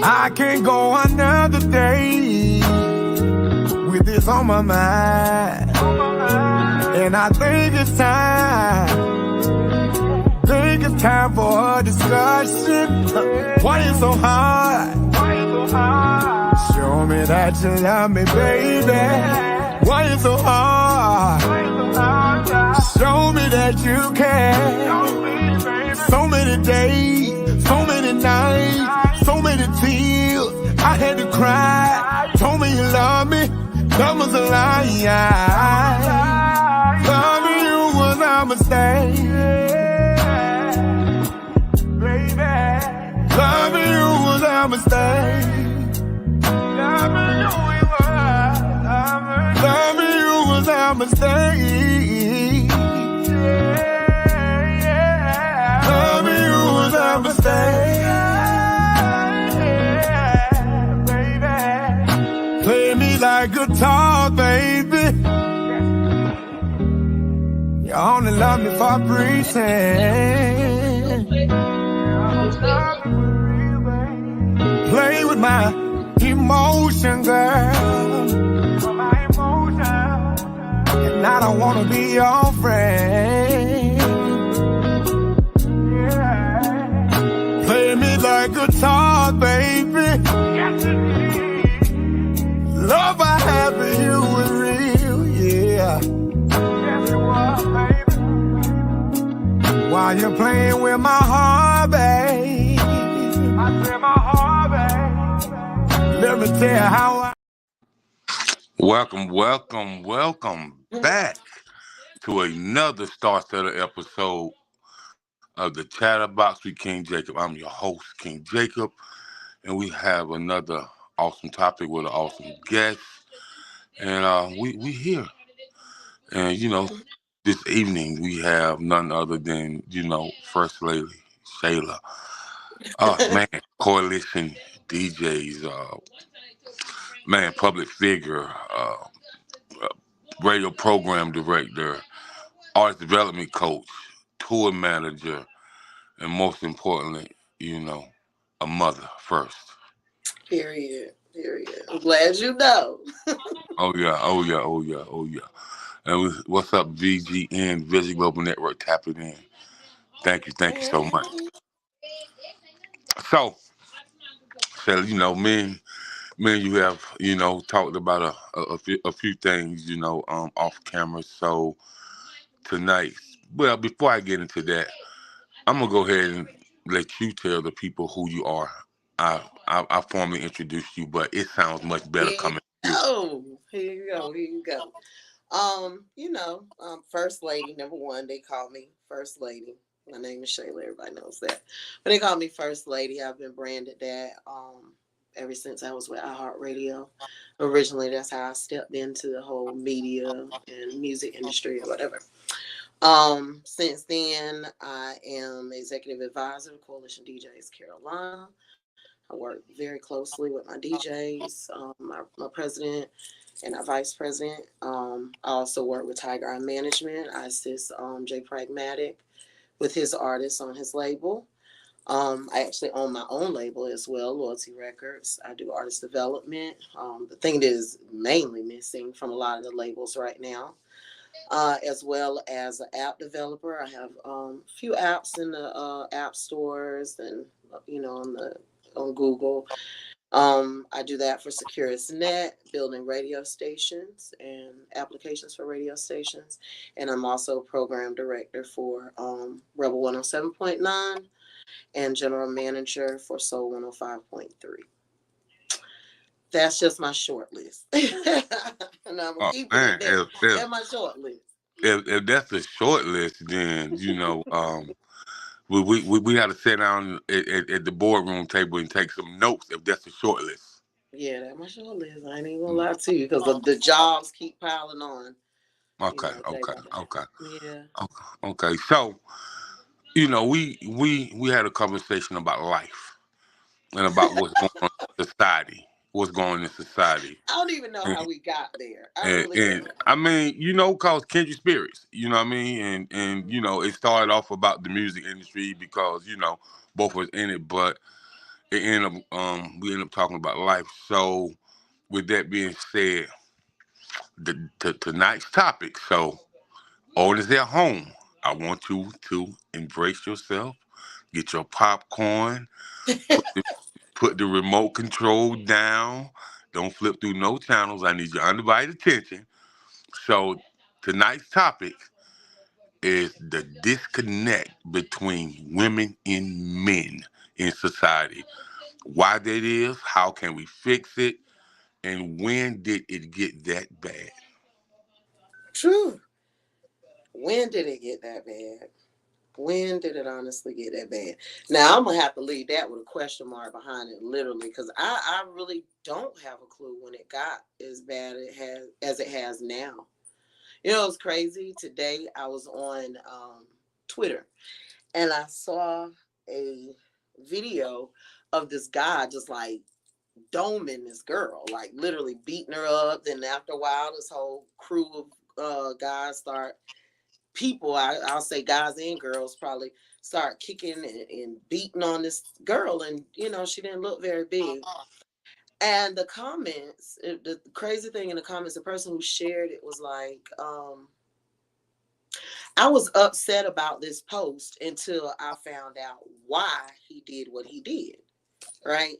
I can't go another day with this on my mind. And I think it's time for a discussion. Why you so hard? Show me that you love me, baby. Why you so hard? Show me that you care. So many days, so many nights, so many tears. I had to cry. Told me you love me. That was a lie. Loving you was a mistake. Loving you was a mistake. Loving you was a mistake. Loving you was a mistake. Play me like guitar, baby. You only love me for breathing. Play with my emotion, girl. And I don't wanna be your friend. Play me like guitar, baby. Love I have for you is real, yeah. While you're playing with my heart, babe. Let me tell you how I... Welcome back to another Star Setter episode of the Chatterbox with King Jacob. I'm your host, King Jacob, and we have another awesome topic with an awesome guest. And we here. And, this evening we have none other than, First Lady Shala. Man, Coalition DJs, public figure, radio program director, artist development coach, tour manager, and most importantly, a mother first. Period. I'm glad you know. Oh yeah. And what's up, VGN, Visual Global Network, tap it in. Thank you so much. So, me and you have, talked about a few things, off camera. So tonight, well, before I get into that, I'm gonna go ahead and let you tell the people who you are. I formally introduced you, but it sounds much better coming from you. Oh, here you go. First Lady, number one, they call me First Lady. My name is Shala, everybody knows that. But they call me First Lady. I've been branded that ever since I was with HeartRadio. Originally, that's how I stepped into the whole media and music industry or whatever. Since then, I am executive advisor of Coalition DJs Carolina. I work very closely with my DJs, my president and our vice president. I also work with Tiger Eye Management. I assist Jay Pragmatic with his artists on his label. I actually own my own label as well, Loyalty Records. I do artist development. The thing that is mainly missing from a lot of the labels right now, as well as an app developer. I have a few apps in the app stores and on Google. I do that for SecurusNet, building radio stations and applications for radio stations. And I'm also program director for Rebel 107.9 and general manager for Soul 105.3. That's just my short list. And I'm going to keep it at my short list. If that's a short list, then, we had to sit down at the boardroom table and take some notes if that's a short list. Yeah, that's my short list. I ain't even gonna lie to you because the jobs keep piling on. Okay. Yeah. Okay. So, we had a conversation about life and about what's going on in society. What's going on in society. I don't even know how we got there. I mean, cause kindred spirits, you know what I mean? And it started off about the music industry because, both was in it, but we end up talking about life. So with that being said, tonight's topic. So owners at home, I want you to embrace yourself. Get your popcorn. Put the, put the remote control down. Don't flip through no channels. I need your undivided attention. So tonight's topic is the disconnect between women and men in society. Why that is, how can we fix it, and when did it get that bad? True. When did it get that bad? When did it honestly get that bad? Now I'm gonna have to leave that with a question mark behind it, literally, because I really don't have a clue when it got as bad as it has now. You know, it's crazy. Today I was on Twitter and I saw a video of this guy just like doming this girl, like literally beating her up. Then after a while, this whole crew of guys start people, I'll say guys and girls probably start kicking and beating on this girl. And, you know, she didn't look very big. And the comments, the crazy thing in the comments, the person who shared it was like, I was upset about this post until I found out why he did what he did. Right.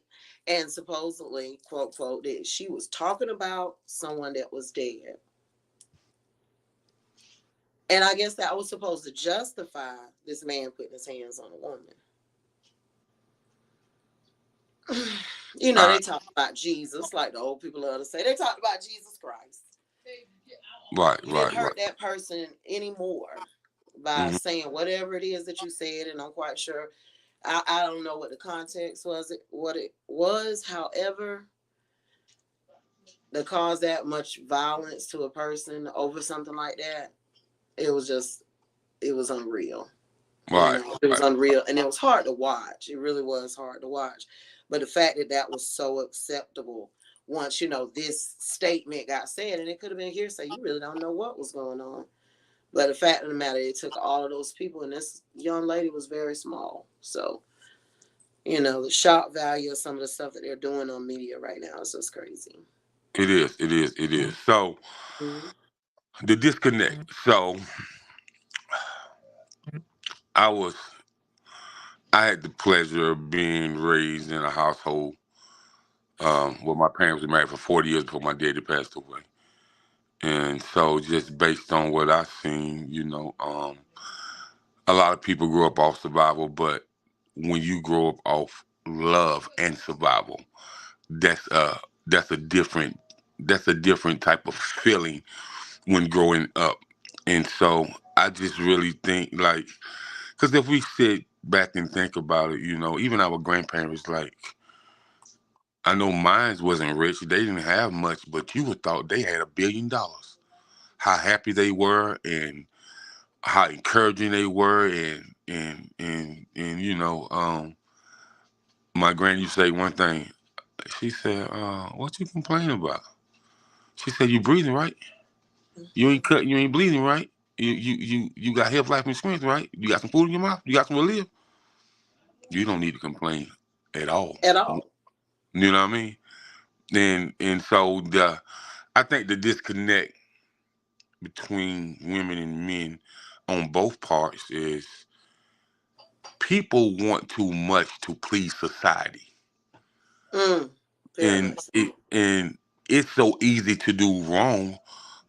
And supposedly, quote, quote, that she was talking about someone that was dead. And I guess that was supposed to justify this man putting his hands on a woman. You know, they talk about Jesus, like the old people love to say. They talked about Jesus Christ. Right, You right, didn't hurt right. that person anymore by saying whatever it is that you said, and I'm quite sure. I don't know what the context was, what it was. However, to cause that much violence to a person over something like that, it was unreal. You Right, know, it was right, unreal, and it was hard to watch. It really was hard to watch. But the fact that that was so acceptable once, you know, this statement got said, and it could have been hearsay. You really don't know what was going on. But the fact of the matter, it took all of those people, and this young lady was very small. So, you know, the shock value of some of the stuff that they're doing on media right now is just crazy. it is, it is, it is. So Mm-hmm. the disconnect. So I was, I had the pleasure of being raised in a household where my parents were married for 40 years before my daddy passed away. And so just based on what I seen, a lot of people grew up off survival, but when you grow up off love and survival, that's uh that's a different that's a different type of feeling when growing up. And so I just really think like, because if we sit back and think about it, even our grandparents, like, I know mine wasn't rich. They didn't have much, but you would thought they had $1 billion. How happy they were and how encouraging they were, and my granny used to say one thing. She said, "What you complaining about?" She said, "You breathing right? You ain't cut. You ain't bleeding right? You got health, life, and strength, right? You got some food in your mouth. You got some to live. You don't need to complain at all." At all. You know what I mean? And so I think the disconnect between women and men on both parts is people want too much to please society, Mm, very and much so. it's so easy to do wrong,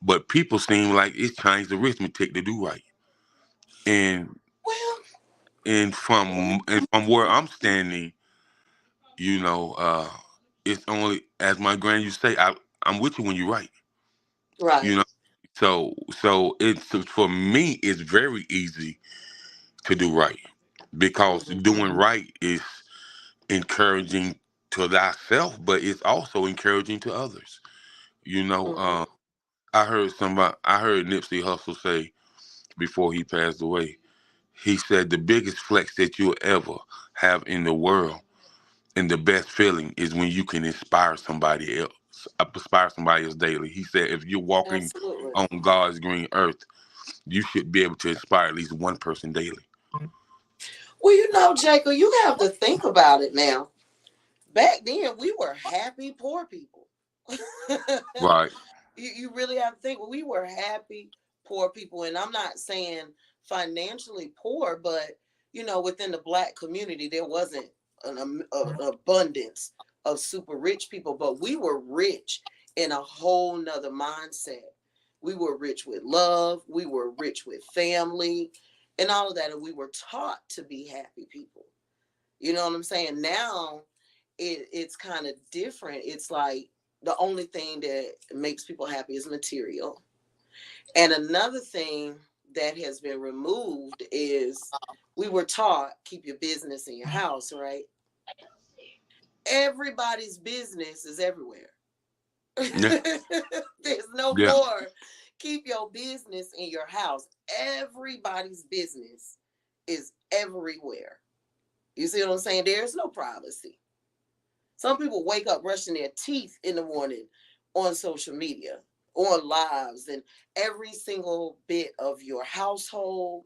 but people seem like it's Chinese arithmetic to do right. And Well, and from where I'm standing, you know, uh, it's only as my grand used to say, I'm with you when you're right. You right. know, so it's for me, it's very easy to do right because Mm-hmm. doing right is encouraging to thyself, but it's also encouraging to others. You know, Mm-hmm. I heard Nipsey Hussle say before he passed away. He said the biggest flex that you'll ever have in the world, and the best feeling is when you can inspire somebody else daily. He said if you're walking Absolutely. on God's green earth, you should be able to inspire at least one person daily. Well, you know, Jacob, you have to think about it now. back then we were happy poor people. Right. You really have to think we were happy poor people, and I'm not saying financially poor, but within the Black community there wasn't an abundance of super rich people, but we were rich in a whole nother mindset. We were rich with love, we were rich with family and all of that, and we were taught to be happy people. You know what I'm saying? Now it's kind of different. It's like the only thing that makes people happy is material. And another thing that has been removed is we were taught keep your business in your house, right? Everybody's business is everywhere. Yeah. There's no Yeah. more keep your business in your house. Everybody's business is everywhere. You see what I'm saying? There's no privacy. Some people wake up brushing their teeth in the morning on social media, on lives, and every single bit of your household,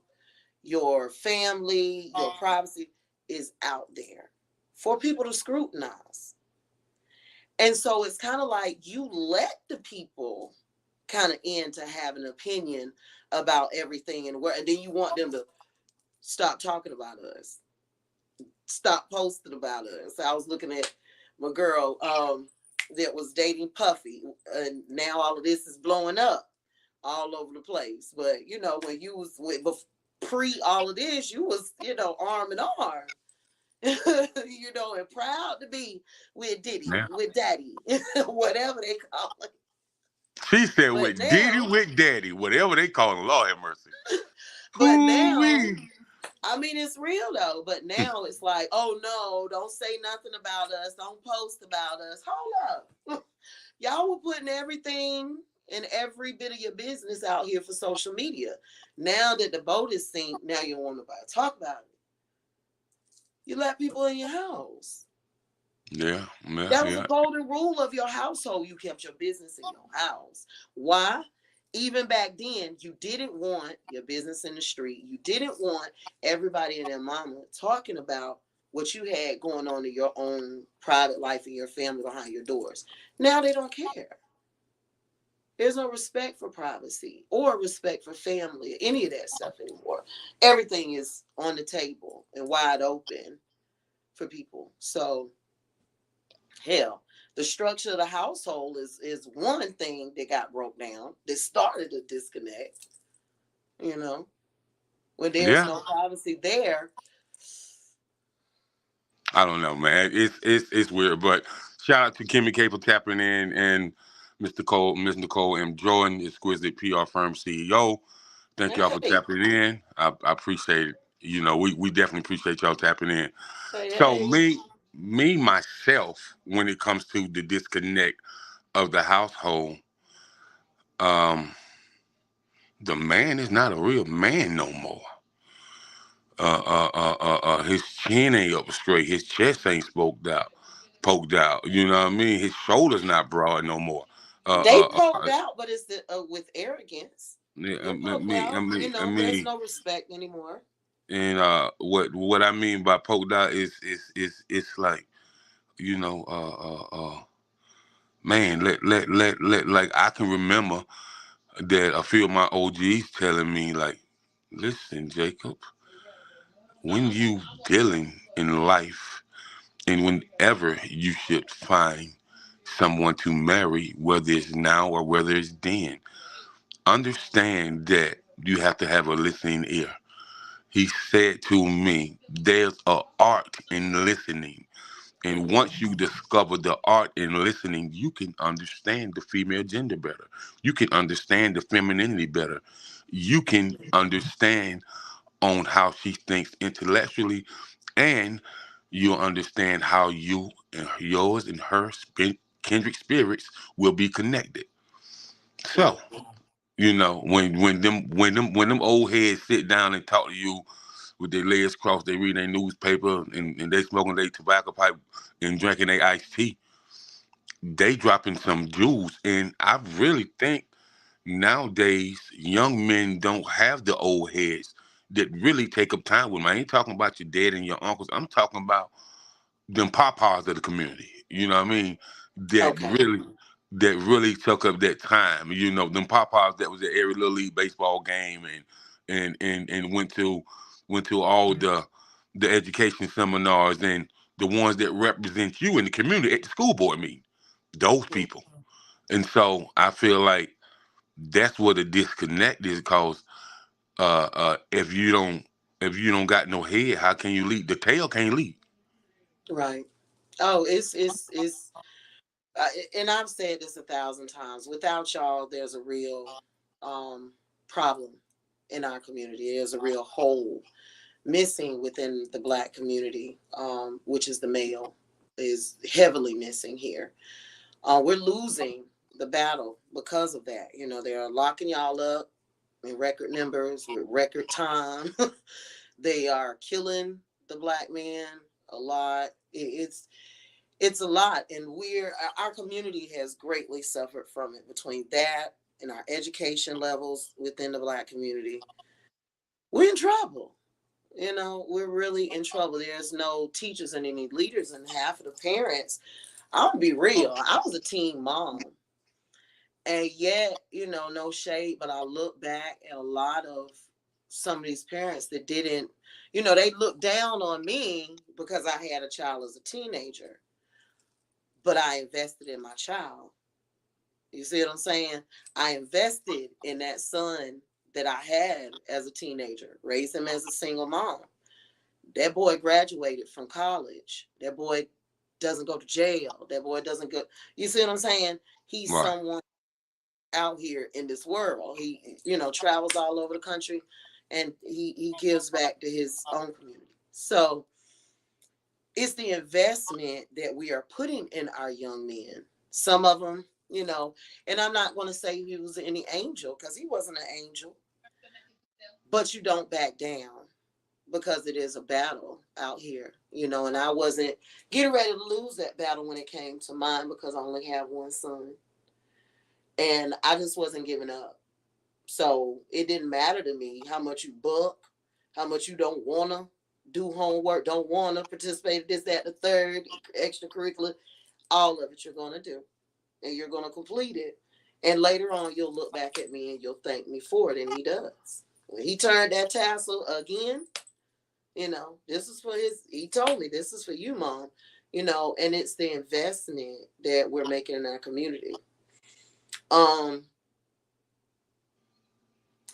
your family, your privacy is out there for people to scrutinize. And so it's kind of like you let the people kind of in to have an opinion about everything and where, and then you want them to stop talking about us, stop posting about us. I was looking at my girl that was dating Puffy, and now all of this is blowing up all over the place. But when you was with pre all of this, you was arm in arm, and proud to be with Diddy, Yeah. with Daddy, whatever they call it. She said But with Diddy, now, with Daddy, whatever they call him. Lord have mercy. but now, Ooh-wee. I mean, it's real though. But now it's like, oh no, don't say nothing about us. Don't post about us. Hold up. Y'all were putting everything and every bit of your business out here for social media. Now that the boat is sink, now you don't want nobody to talk about it. You let people in your house. Yeah, yeah, That was a yeah. golden rule of your household. You kept your business in your house. Why? Even back then, you didn't want your business in the street. You didn't want everybody and their mama talking about what you had going on in your own private life and your family behind your doors. Now they don't care. There's no respect for privacy or respect for family, any of that stuff anymore. Everything is on the table and wide open for people. So, hell, the structure of the household is one thing that got broke down, that started a disconnect, when there's Yeah. no privacy there. I don't know, man. It's weird, but shout out to Kimmy K for tapping in, and Miss Nicole M. Jordan, exquisite PR firm CEO. Thank y'all for Hey, tapping in. I appreciate it. We definitely appreciate y'all tapping in. hey, So hey. me myself, when it comes to the disconnect of the household, um, the man is not a real man no more. His chin ain't up straight. His chest ain't poked out. You know what I mean? His shoulders not broad no more. Uh, They uh, poked uh, out, but it's with arrogance. yeah, They're poked out. I There's mean, no respect anymore. and what I mean by poked out is it's like you know, man, let like I can remember that a few of my OGs telling me like, listen, Jacob, when you dealing in life and whenever you should find someone to marry, whether it's now or whether it's then, understand that you have to have a listening ear. He said to me, there's a art in listening. And once you discover the art in listening, you can understand the female gender better. You can understand the femininity better. You can understand on how she thinks intellectually, and you'll understand how you and yours and her kindred spirits will be connected. So, when them old heads sit down and talk to you with their legs crossed, they reading their newspaper and they smoking their tobacco pipe and drinking their iced tea, they dropping some jewels. And I really think nowadays young men don't have the old heads that really take up time with them. I ain't talking about your dad and your uncles. I'm talking about them pawpaws of the community. You know what I mean? That Okay. really that really took up that time. You know, them pawpaws that was at every little league baseball game and went to all the education seminars and the ones that represent you in the community at the school board meeting. Those Mm. people. And so I feel like that's what a disconnect is because if you don't got no head, how can you lead? The tail can't lead. Right. Oh, it's and I've said this 1,000 times. Without y'all, there's a real um problem in our community. There's a real hole missing within the Black community, which is the male, is heavily missing here. We're losing the battle because of that. You know, they're locking y'all up in record numbers with record time. They are killing the Black man a lot. It's a lot, and our community has greatly suffered from it. Between that and our education levels within the Black community, we're in trouble. You know, we're really in trouble. There's no teachers and any leaders, and half of the parents. I'll be real. I was a teen mom, and yet, you know, no shade, but I look back at a lot of some of these parents that didn't, you know, they looked down on me because I had a child as a teenager, but I invested in my child. You see what I'm saying? I invested in that son that I had as a teenager, raised him as a single mom. That boy graduated from college. That boy doesn't go to jail. That boy doesn't go. You see what I'm saying? He's Right. someone out here in this world. He, you know, travels all over the country, and he gives back to his own community. So it's the investment that we are putting in our young men. Some of them, you know, and I'm not going to say he was any angel because he wasn't an angel, but you don't back down because it is a battle out here, you know, and I wasn't getting ready to lose that battle when it came to mine because I only have one son. And I just wasn't giving up. So it didn't matter to me how much you book, how much you don't want to do homework, don't want to participate in this, that, the third, extracurricular, all of it you're going to do. And you're going to complete it. And later on, you'll look back at me and you'll thank me for it. And he does. When he turned that tassel again, you know, this is for he told me, this is for you, Mom. You know, and it's the investment that we're making in our community.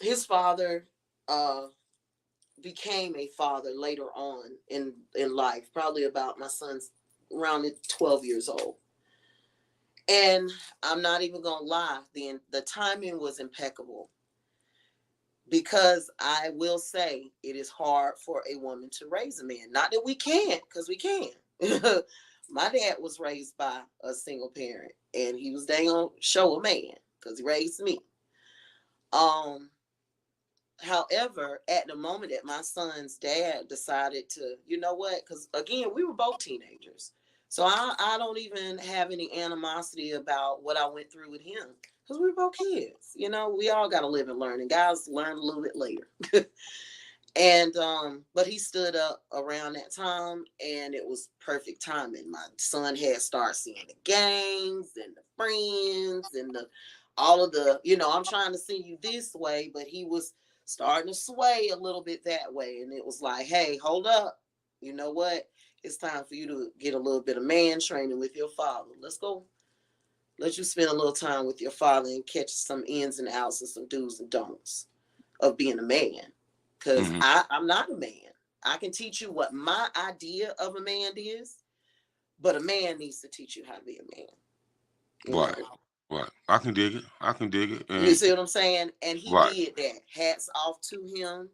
His father became a father later on in life, probably about my son's around 12 years old. And I'm not even gonna lie, the timing was impeccable, because I will say it is hard for a woman to raise a man. Not that we can't, because we can. My dad was raised by a single parent, and he was dang on show a man because he raised me. However, at the moment that my son's dad decided to, you know what, because again, we were both teenagers. So I don't even have any animosity about what I went through with him, because we were both kids. You know, we all got to live and learn, and guys learn a little bit later. And but he stood up around that time, and it was perfect timing. My son had started seeing the gangs and the friends and all of the, you know, I'm trying to see you this way, but he was starting to sway a little bit that way. And it was like, hey, hold up. You know what? It's time for you to get a little bit of man training with your father. Let's go. Let you spend a little time with your father and catch some ins and outs and some do's and don'ts of being a man. Because Mm-hmm. I'm not a man. I can teach you what my idea of a man is, but a man needs to teach you how to be a man. You Right. know, Right. I can dig it. I can dig it. you And see what I'm saying? And he right. did that. Hats off to him.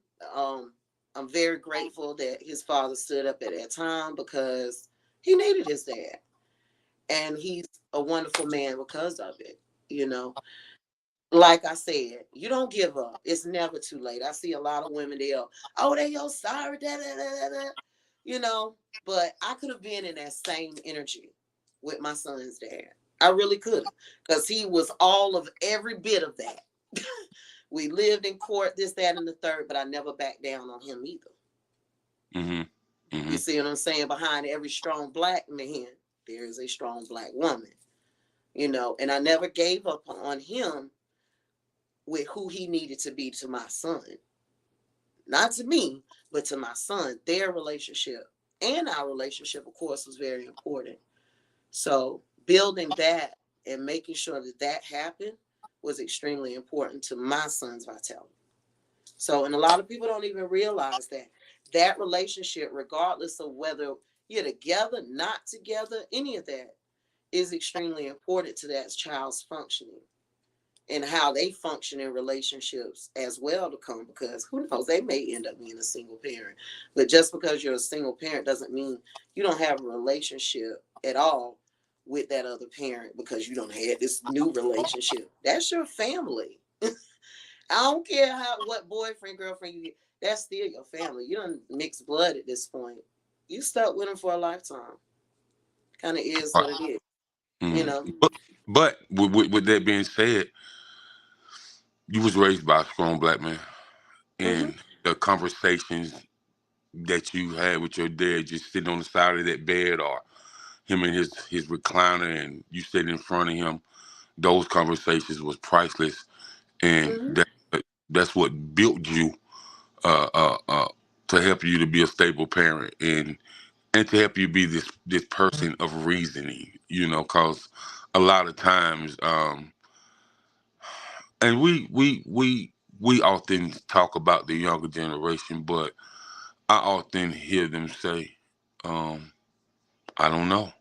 I'm very grateful that his father stood up at that time, because he needed his dad. And he's a wonderful man because of it. You know, like I said, you don't give up. It's never too late. I see a lot of women, they sorry, da, da, da, da, da. You know, but I could have been in that same energy with my son's dad. I really could have, because he was all of every bit of that. We lived in court, this, that, and the third, but I never backed down on him either. Mm-hmm. You Mm-hmm. see what I'm saying? Behind every strong black man, there is a strong black woman. And I never gave up on him with who he needed to be to my son. Not to me, but to my son. Their relationship and our relationship, of course, was very important. So building that and making sure that that happened was extremely important to my son's vitality. So, and a lot of people don't even realize that relationship, regardless of whether you're together, not together, any of that is extremely important to that child's functioning and how they function in relationships as well to come, because who knows, they may end up being a single parent. But just because you're a single parent doesn't mean you don't have a relationship at all with that other parent because you don't have this new relationship. That's your family. I don't care what boyfriend, girlfriend you get. That's still your family. You don't mix blood at this point. You stuck with them for a lifetime. Kind of is what it is, you know. Mm-hmm. But with that being said, you was raised by a strong black man, Mm-hmm. and the conversations that you had with your dad, just sitting on the side of that bed, or him in his recliner, and you sitting in front of him, those conversations was priceless, and Mm-hmm. that's what built you uh, uh, uh, to help you to be a stable parent, and to help you be this person of reasoning, because a lot of times, and we often talk about the younger generation, but I often hear them say, um, "I don't know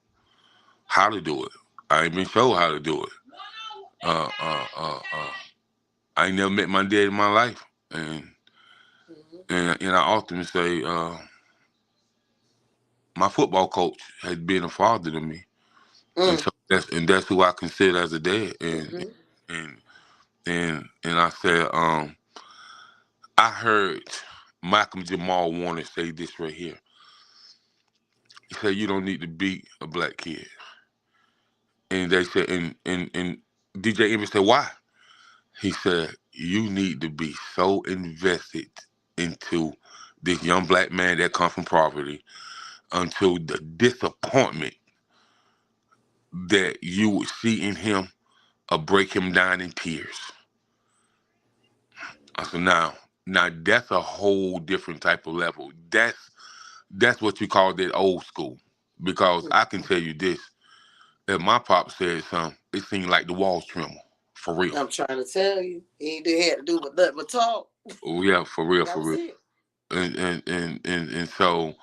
how to do it. I ain't been shown how to do it. Uh, uh, uh, uh, I ain't never met my dad in my life." And I often say, my football coach has been a father to me, and Mm-hmm. so that's who I consider as a dad. And Mm-hmm. and and I said, I heard Malcolm Jamal Warner say this right here. He said, "You don't need to beat a black kid." And they said, and DJ Emmett said, "Why?" He said, "You need to be so invested into this young black man that come from poverty, until the disappointment that you would see in him break him down in tears." I said, now that's a whole different type of level. That's what you call that old school. Because I can tell you this: if my pop said something, it seemed like the walls tremble. For real. I'm trying to tell you, he had to do but nothing but talk. Oh yeah, for real, That for was real. it. And so,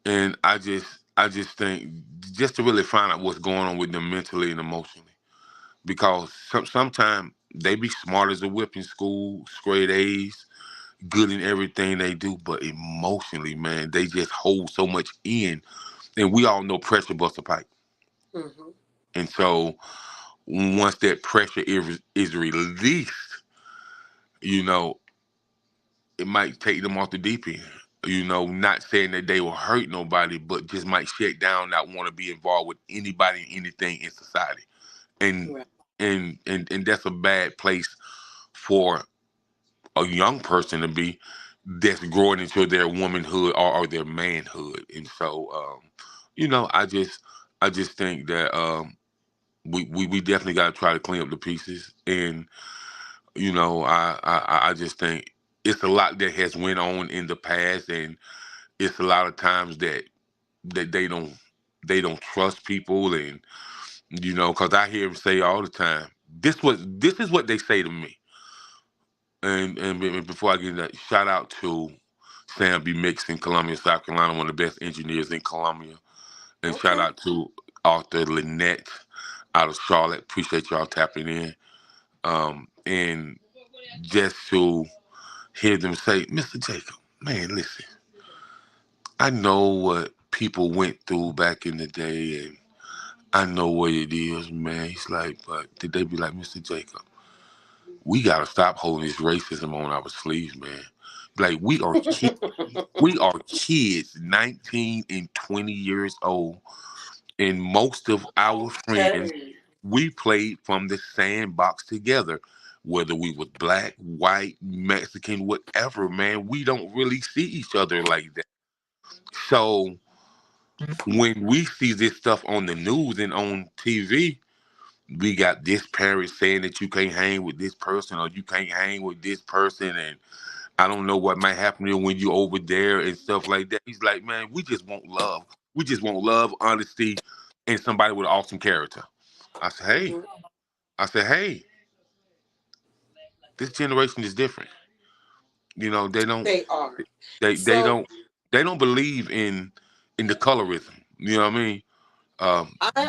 and I just think, just to really find out what's going on with them mentally and emotionally. Because sometimes they be smart as a whip in school, straight A's, good in everything they do, but emotionally, man, they just hold so much in. And we all know pressure busts a pipe. Mm-hmm. And so once that pressure is released, you know, it might take them off the deep end. Not saying that they will hurt nobody, but just might shut down, not want to be involved with anybody and anything in society. And Right. and that's a bad place for a young person to be, that's growing into their womanhood, or their manhood. And so, I just think that, we definitely got to try to clean up the pieces. And I just think it's a lot that has went on in the past, and it's a lot of times that they don't trust people. And because I hear them say all the time, this is what they say to me. And before I get into that, shout out to Sam B. Mix in Columbia, South Carolina, one of the best engineers in Columbia. And shout Okay. out to Arthur Lynette out of Charlotte. Appreciate y'all tapping in. And just to hear them say, "Mr. Jacob, man, listen, I know what people went through back in the day, and I know what it is, man." He's like, "But did they be like, Mr. Jacob, we gotta stop holding this racism on our sleeves, man. Like, we are kids, 19 and 20 years old, and most of our friends, Hey. we played from the sandbox together. Whether we was black, white, Mexican, whatever, man, we don't really see each other like that. So when we see this stuff on the news and on TV, we got this parent saying that you can't hang with this person or you can't hang with this person, and I don't know what might happen to you when you over there and stuff like that. He's like, man, we just want love. We just want love, honesty, and somebody with awesome character. I said, hey, Mhm. I said, hey, this generation is different. You know, they don't, They are. they So don't believe in the colorism. You know what I mean?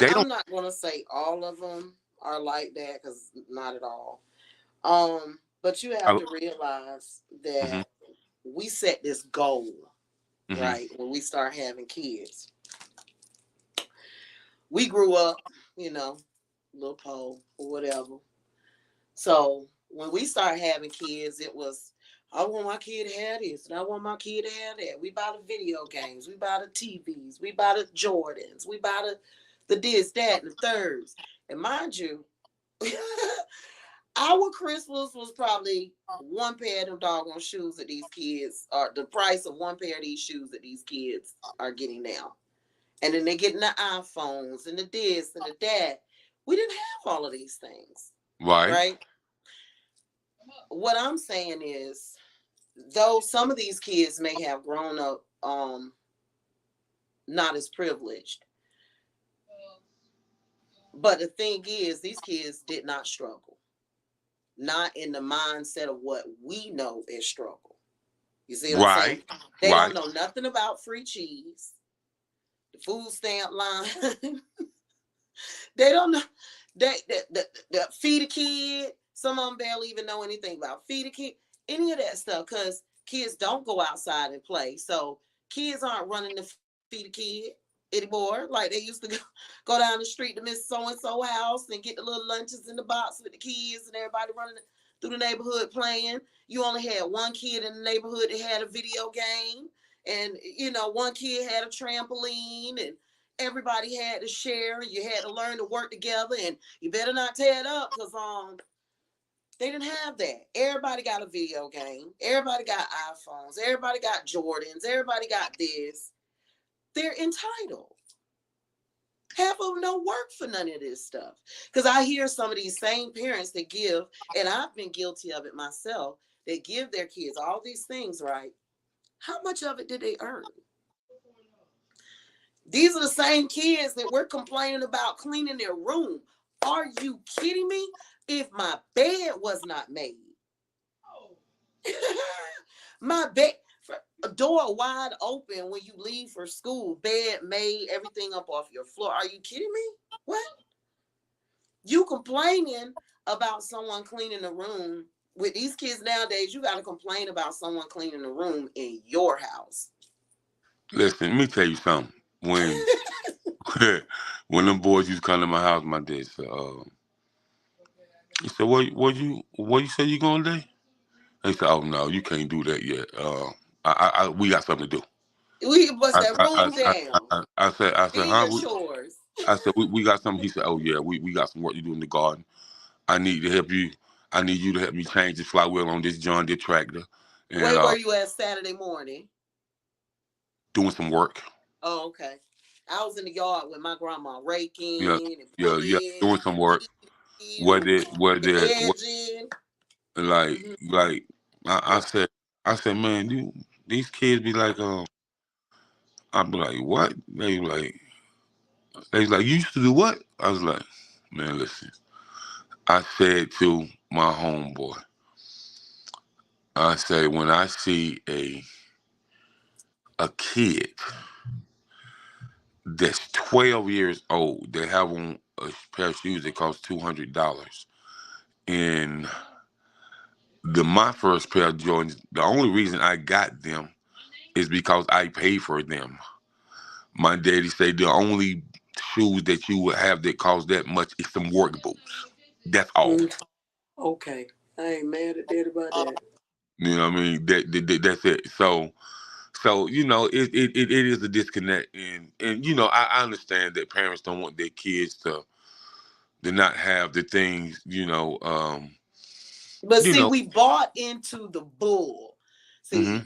They don't. I'm not gonna say all of them are like that because not at all. But you have I, to realize hmm that we set this goal, hmm right? When we start having kids, we grew up, you know, little pole or whatever. So when we start having kids, it was, I want my kid to have this, and I want my kid to have that. We buy the video games, we buy the TVs, we buy the Jordans, we buy the this, that, and the thirds. And mind you, our Christmas was probably one pair of them doggone shoes that these kids are the price of one pair of these shoes that these kids are getting now. And then they're getting the iPhones and the this and the that. We didn't have all of these things, right, right? What I'm saying is, though some of these kids may have grown up not as privileged, but the thing is, these kids did not struggle. Not in the mindset of what we know as struggle. You see what I'm saying? right, They don't right, know nothing about free cheese, the food stamp line. They don't know. They feed a kid. Some of them barely even know anything about feed a kid. Any of that stuff, because kids don't go outside and play. So kids aren't running to feed a kid anymore. Like they used to go down the street to Miss So and So house and get the little lunches in the box with the kids and everybody running through the neighborhood playing. You only had one kid in the neighborhood that had a video game, and you know one kid had a trampoline, and everybody had to share. You had to learn to work together, and you better not tear it up because they didn't have that. Everybody got a video game. Everybody got iPhones. Everybody got Jordans. Everybody got this. They're entitled. Half of them don't work for none of this stuff. Because I hear some of these same parents that give, and I've been guilty of it myself, they give their kids all these things, right? How much of it did they earn? These are the same kids that we're complaining about cleaning their room. Are you kidding me? If my bed was not made, my bed, a door wide open when you leave for school, bed made, everything up off your floor. Are you kidding me? What? You complaining about someone cleaning the room. With these kids nowadays, you got to complain about someone cleaning the room in your house. listen, let me tell you something. When when them boys used to come to my house, my dad said, he said, what you say you going today? He said, oh no, you can't do that yet. We got something to do. We bust I, that I, room I, I, down. I said, Do huh? your chores. I said, we got something. He said, oh yeah, we got some work to do in the garden. I need to help you. I need you to help me change the flywheel on this John Deere tractor, and Where were you at Saturday morning? doing some work. Oh, okay. I was in the yard with my grandma Yeah, raking and yeah, pulling, doing some work. and What edging. like Mhm. like I said, man, these kids be like, I be like, what? They was like, you used to do what? I was like, man, listen. I said to my homeboy, I say when I see a kid that's 12 years old that have on a pair of shoes that cost $200, and my first pair of Jordans, the only reason I got them is because I paid for them. My daddy said the only shoes that you would have that cost that much is some work boots. That's all. Mm, okay. I ain't mad at that about that. You know what I mean? That's it. So it is a disconnect, and I understand that parents don't want their kids to not have the things, But you see, know. we bought into the bull. See, hmm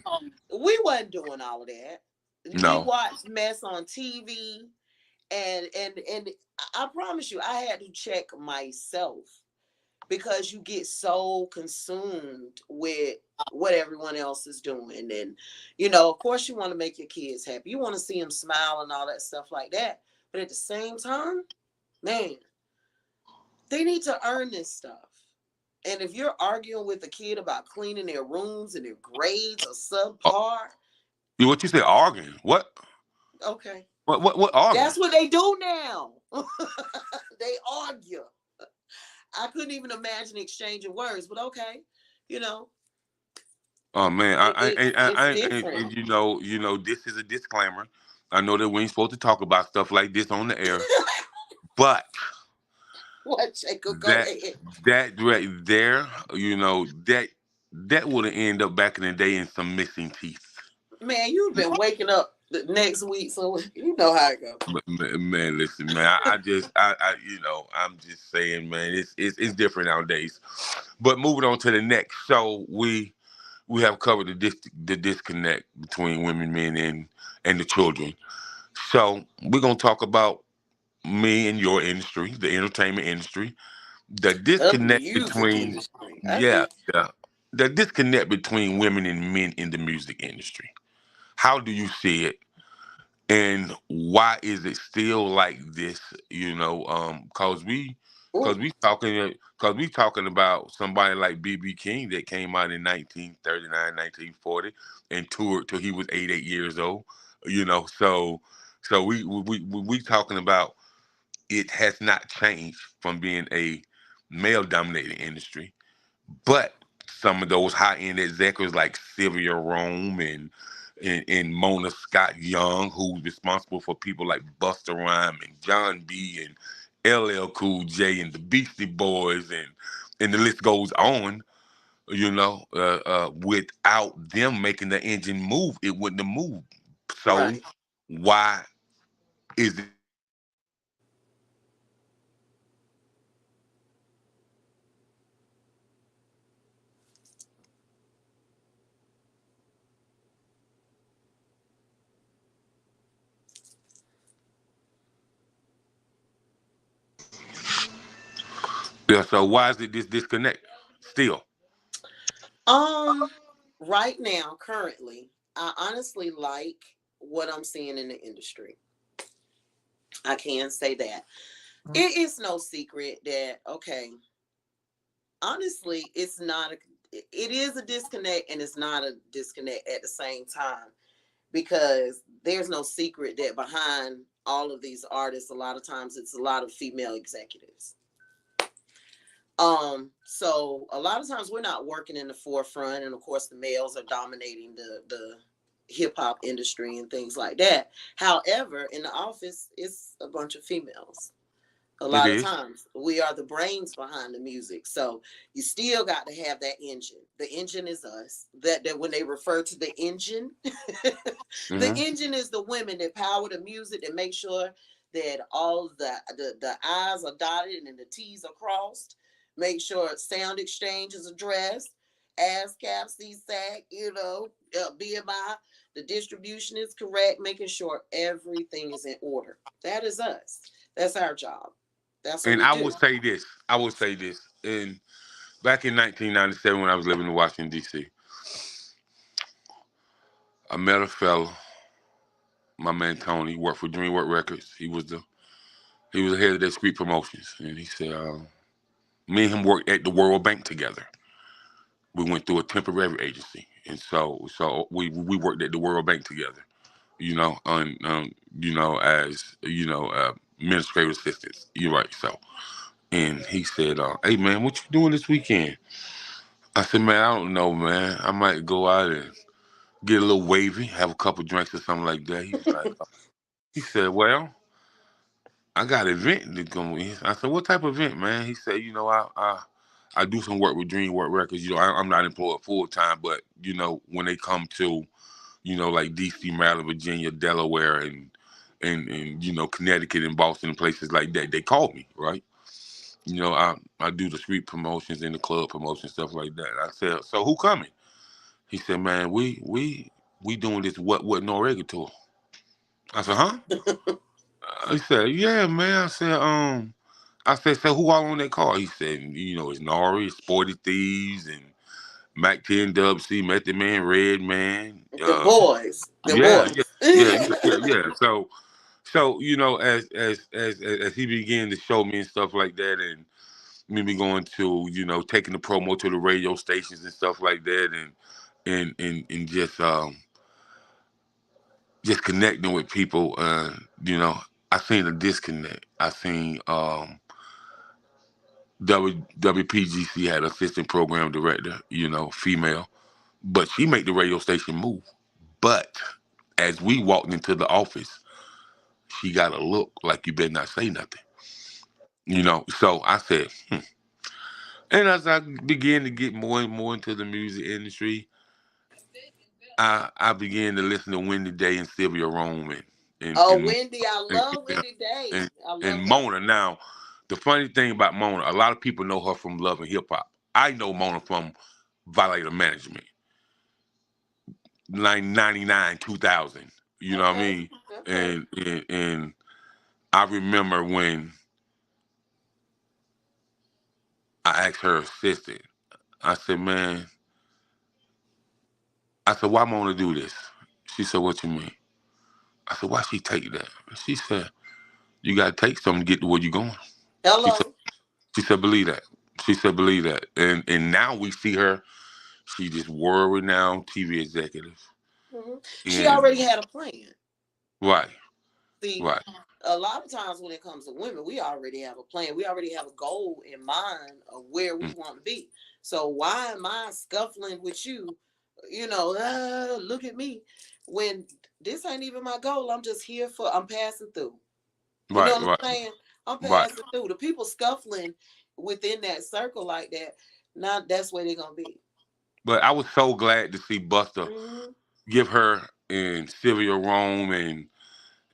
we wasn't doing all of that. We No. watched mess on TV, and I promise you, I had to check myself because you get so consumed with what everyone else is doing. And, of course, you want to make your kids happy. You want to see them smile and all that stuff like that. But at the same time, man, they need to earn this stuff. And if you're arguing with a kid about cleaning their rooms and their grades are subpar, What you say? Arguing? What? okay. What arguing? That's what they do now. They argue. I couldn't even imagine exchanging words, but okay, you know, Oh man, it's and different. this is a disclaimer. I know that we ain't supposed to talk about stuff like this on the air, but What, Jacob? Go that ahead. that right there, that would have ended up back in the day in some missing teeth. Man, you've been waking up the next week, so you know how it goes. But man, listen, man, I'm just saying, man, it's different nowadays. But moving on to the next, so we have covered the disconnect between women, men, and the children. So we're gonna talk about me and your industry, the entertainment industry, the The disconnect music between industry. yeah, Okay. the disconnect between women and men in the music industry. How do you see it? And why is it still like this? Cause we, cause Ooh, we talking, cause we talking about somebody like BB King that came out in 1939, 1940, and toured till he was 88 years old. So we talking about it has not changed from being a male dominated industry, but some of those high end executives like Sylvia Rome and Mona Scott Young, who's responsible for people like Busta Rhymes and John B and LL Cool J and the Beastie Boys and the list goes on. Without them making the engine move, it wouldn't have moved. So right. why is it still like this? Yeah. So why is it this disconnect still? Um, right now, currently, I honestly like what I'm seeing in the industry. I can say that. It is no secret that, okay, honestly, it's not it is a disconnect and it's not a disconnect at the same time, because there's no secret that behind all of these artists, a lot of times it's a lot of female executives. So a lot of times we're not working in the forefront, and of course the males are dominating the hip hop industry and things like that. However, in the office, it's a bunch of females. A It lot of is. times we are the brains behind the music, so you still got to have that engine. The engine is us. That when they refer to the engine, the Mm-hmm. engine is the women that power the music, that make sure that all the I's are dotted and the T's are crossed. Make sure sound exchange is addressed, ASCAP, CSAC, BMI, the distribution is correct, making sure everything is in order. That is us. That's our job. That's what And we I do. will say this. I will say this. And back in 1997, when I was living in Washington D.C., I met a fella, my man Tony, worked for DreamWorks Records. He was the head of their street promotions, and he said, me and him worked at the World Bank together. We went through a temporary agency, and so we worked at the World Bank together. As administrative assistants. You're right. So, and he said, "Hey man, what you doing this weekend?" I said, "Man, I don't know, man. I might go out and get a little wavy, have a couple drinks or something like that." He was like, he said, "Well, I got an event to go in." I said, "What type of event, man?" He said, I do some work with DreamWorks Records. I'm not employed full time, but when they come to like DC, Maryland, Virginia, Delaware, and Connecticut and Boston and places like that, they call me, right? I do the street promotions and the club promotion stuff like that. I said, "So who coming?" He said, "Man, we doing this what Noriega tour." I said, huh? He said, yeah, man. I said, so who all on that car? He said, it's Nori, Sporty Thieves, and Mac 10 Dub C, Method Man, Red Man. The boys. The yeah, boys. yeah. So as he began to show me and stuff like that, and me going to taking the promo to the radio stations and stuff like that, and just connecting with people. I seen a disconnect. I seen WPGC had assistant program director, female, but she made the radio station move. But as we walked into the office, she got a look like you better not say nothing. So I said, And as I began to get more and more into the music industry, I began to listen to Wendy Day and Sylvia Rome and Wendy, I love Wendy Day. And Mona. Now, the funny thing about Mona, a lot of people know her from Love and Hip Hop. I know Mona from Violator Management, 99, 2000. You know what I mean? Okay. And I remember when I asked her assistant, I said, why Mona do this? She said, what you mean? I said, why she take that? She said, you got to take something to get to where you're going. Hello. She said, believe that. She said, believe that. And now we see her. She just world-renowned TV executive. Mm-hmm. She already had a plan. Right. See, right. A lot of times when it comes to women, we already have a plan. We already have a goal in mind of where we want to be. So why am I scuffling with you? Look at me. When this ain't even my goal, I'm just here I'm passing through. You know what I'm saying? I'm passing through. The people scuffling within that circle like that, now that's where they're going to be. But I was so glad to see Buster give her and Sylvia Rome and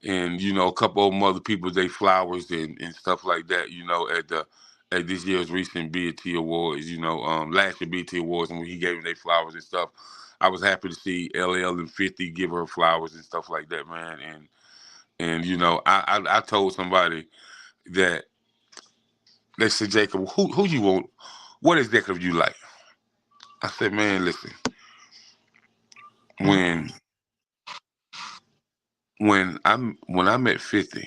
a couple of other people they flowers and stuff like that, at this year's recent BET Awards, last year BET Awards, and when he gave them their flowers and stuff. I was happy to see LL and 50 give her flowers and stuff like that, man. And I told somebody that they said, Jacob, who you want? What executive you like? I said, man, listen. When I met 50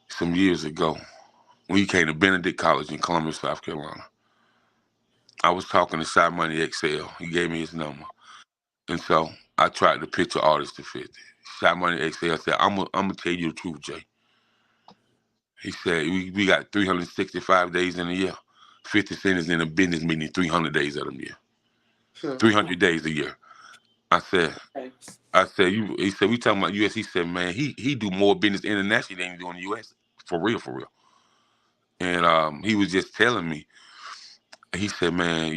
some years ago, when he came to Benedict College in Columbus, South Carolina, I was talking to Shy Money XL. He gave me his number. And so I tried to pitch an artist to 50. Shy Money XL said, I'm gonna tell you the truth, Jay. He said, we got 365 days in a year. 50 Cent is in a business meeting 300 days of the year. 300 days a year. I said, he said, we talking about US. He said, man, he do more business internationally than he do in the US. For real. And he was just telling me, he said, man,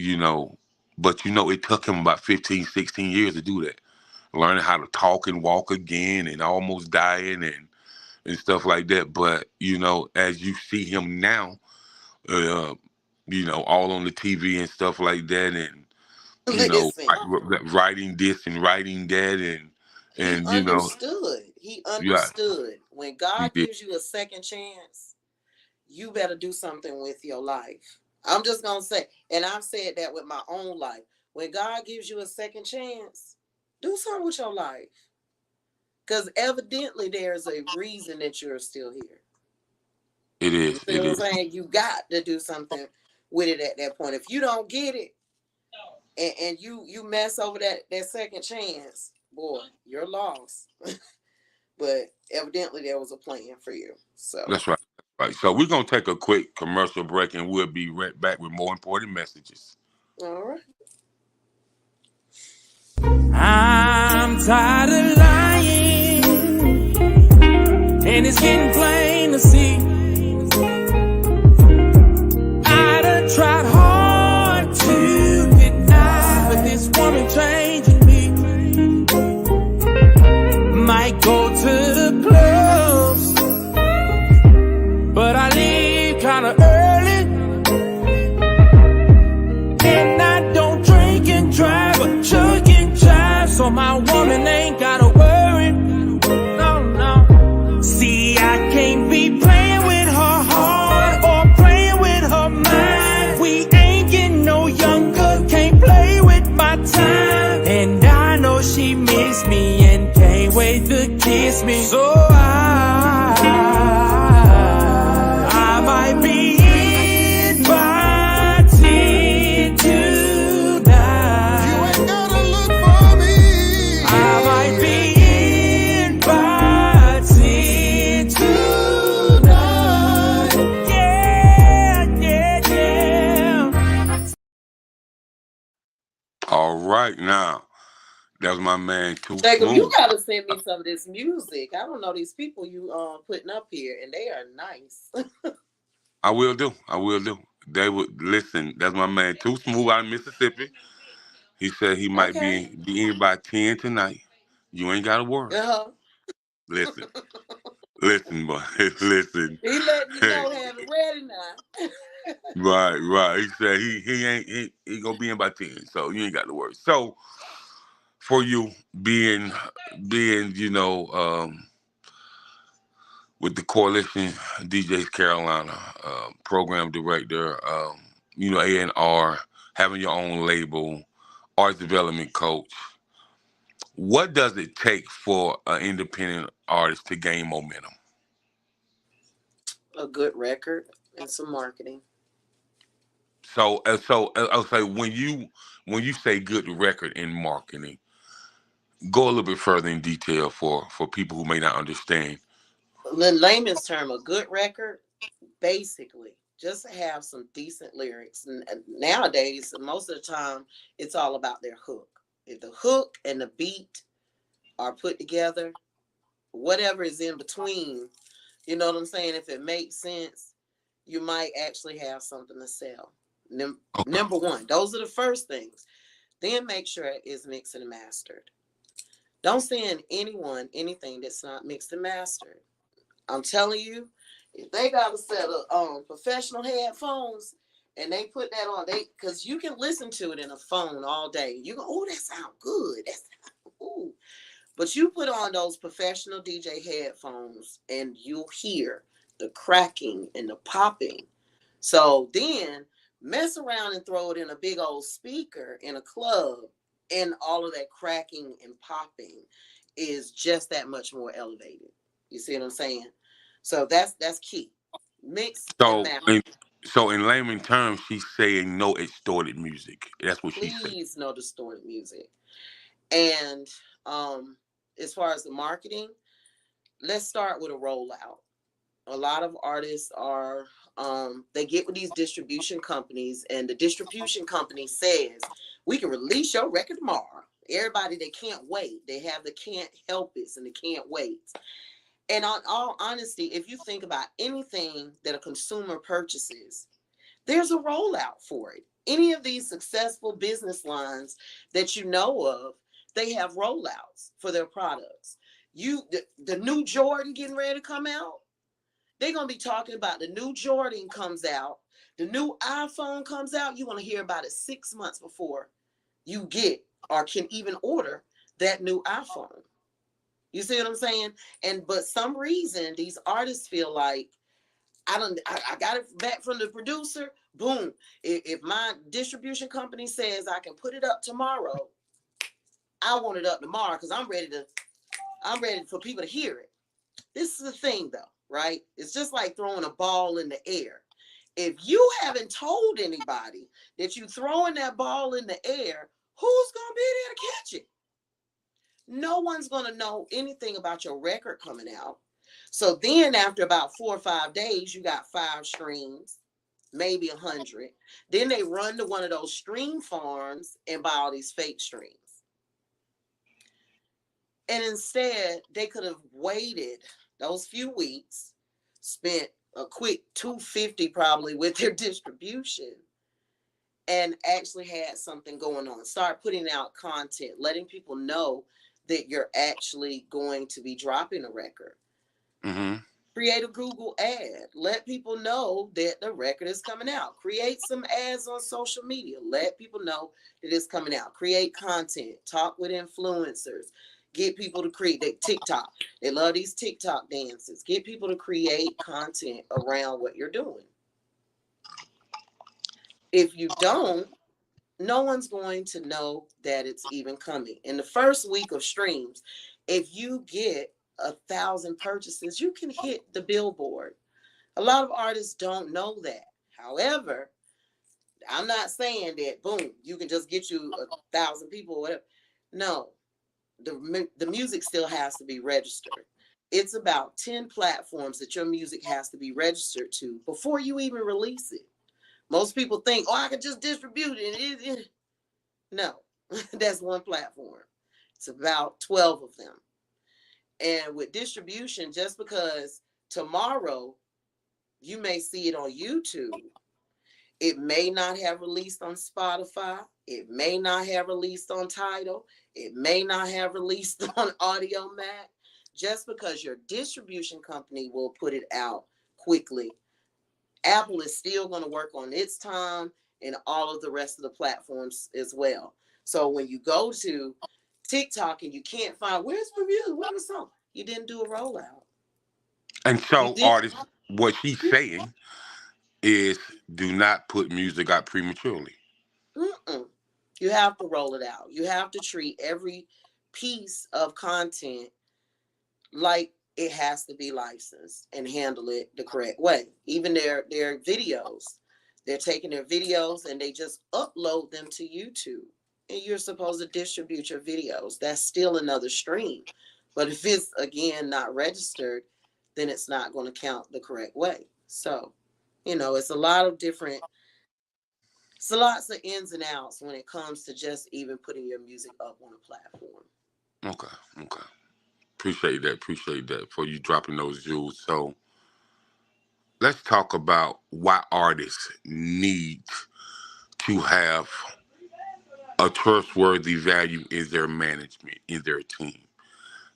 but it took him about 15, 16 years to do that. Learning how to talk and walk again and almost dying and stuff like that. But, as you see him now, all on the TV and stuff like that, and writing this and writing that, and he understood. He understood. When God gives you a second chance, you better do something with your life. I'm just gonna say, and I've said that with my own life. When God gives you a second chance, do something with your life. Because evidently there's a reason that you're still here. It is. You know what I'm saying? You got to do something with it at that point. If you don't get it and you mess over that second chance, boy, you're lost. But evidently there was a plan for you. So that's right. Right. So we're gonna take a quick commercial break and we'll be right back with more important messages. All right. I'm tired of lying, and it's getting plain to see. I done tried hard to deny, but this woman changing me. Might go to the clubs, but I leave kinda early, and I don't drink and drive, but chug and jive, so my woman ain't gotta worry. No, miss me and can't wait to kiss me. So I might be invited tonight. You ain't gotta look for me. I might be invited tonight. Yeah. All right, now that was my man Too Jacob, Smooth. you gotta send me some of this music. I don't know these people you putting up here, and they are nice. I will do. They would listen. That's my man Too Smooth out of Mississippi. He said he might Okay. be in by 10 tonight. You ain't got to worry. Uh-huh. Listen, boy, listen. He letting you Hey, know, have it ready now. right. He said he gonna be in by 10, so you ain't got to worry. So for you being with the Coalition DJs Carolina, program director, A&R, having your own label, arts development coach. What does it take for an independent artist to gain momentum? A good record and some marketing. So I'll say when you say good record in marketing, go a little bit further in detail for people who may not understand. In layman's term, a good record, basically, just have some decent lyrics. And nowadays, most of the time, it's all about their hook. If the hook and the beat are put together, whatever is in between, you know what I'm saying? If it makes sense, you might actually have something to sell. Okay. Number one, those are the first things. Then make sure it is mixed and mastered. Don't send anyone anything that's not mixed and mastered. I'm telling you, if they got a set of professional headphones and they put that on, because you can listen to it in a phone all day. You go, oh, that sounds good. Ooh. But you put on those professional DJ headphones and you'll hear the cracking and the popping. So then mess around and throw it in a big old speaker in a club, and all of that cracking and popping is just that much more elevated. You see what I'm saying? So that's key. Mix and So match. in layman terms, she's saying no extorted music. That's what she's saying. Please no distorted music. And as far as the marketing, let's start with a rollout. A lot of artists are they get with these distribution companies, and the distribution company says we can release your record tomorrow. Everybody, they can't wait. They have the can't help it and they can't wait. And on all honesty, if you think about anything that a consumer purchases, there's a rollout for it. Any of these successful business lines that you know of, they have rollouts for their products. The new Jordan getting ready to come out, they're going to be talking about the new Jordan comes out. The new iPhone comes out. You want to hear about it 6 months before you get or can even order that new iPhone. You see what I'm saying? But some reason these artists feel like I got it back from the producer. Boom. If my distribution company says I can put it up tomorrow, I want it up tomorrow because I'm ready for people to hear it. This is the thing though, right? It's just like throwing a ball in the air. If you haven't told anybody that you're throwing that ball in the air, who's going to be there to catch it? No one's going to know anything about your record coming out. So then after about 4 or 5 days, you got 5 streams, maybe 100. Then they run to one of those stream farms and buy all these fake streams. And instead, they could have waited those few weeks, spent a quick $250 probably with their distribution, and actually had something going on. Start putting out content, letting people know that you're actually going to be dropping a record. Mm-hmm. Create a Google ad. Let people know that the record is coming out. Create some ads on social media. Let people know that it's coming out. Create content. Talk with influencers. Get people to create TikTok. They love these TikTok dances. Get people to create content around what you're doing. If you don't, no one's going to know that it's even coming. In the first week of streams, if you get 1,000 purchases, you can hit the billboard. A lot of artists don't know that. However, I'm not saying that, boom, you can just get you 1,000 people or whatever. No, the music still has to be registered. It's about 10 platforms that your music has to be registered to before you even release it. Most people think, oh, I can just distribute it. No, that's one platform. It's about 12 of them. And with distribution, just because tomorrow you may see it on YouTube, it may not have released on Spotify. It may not have released on Tidal. It may not have released on Audio Mac. Just because your distribution company will put it out quickly, Apple is still going to work on its time and all of the rest of the platforms as well. So when you go to TikTok and you can't find, where's my music, where's the song? You didn't do a rollout. And so, artists, what she's saying is do not put music out prematurely. Mm-mm. You have to roll it out. You have to treat every piece of content like it has to be licensed and handle it the correct way. Even their videos, they're taking their videos and they just upload them to YouTube. And you're supposed to distribute your videos. That's still another stream. But if it's, again, not registered, then it's not going to count the correct way. So, it's a lot of different, it's lots of ins and outs when it comes to just even putting your music up on a platform. Okay. Appreciate that for you dropping those jewels. So let's talk about why artists need to have a trustworthy value in their management, in their team.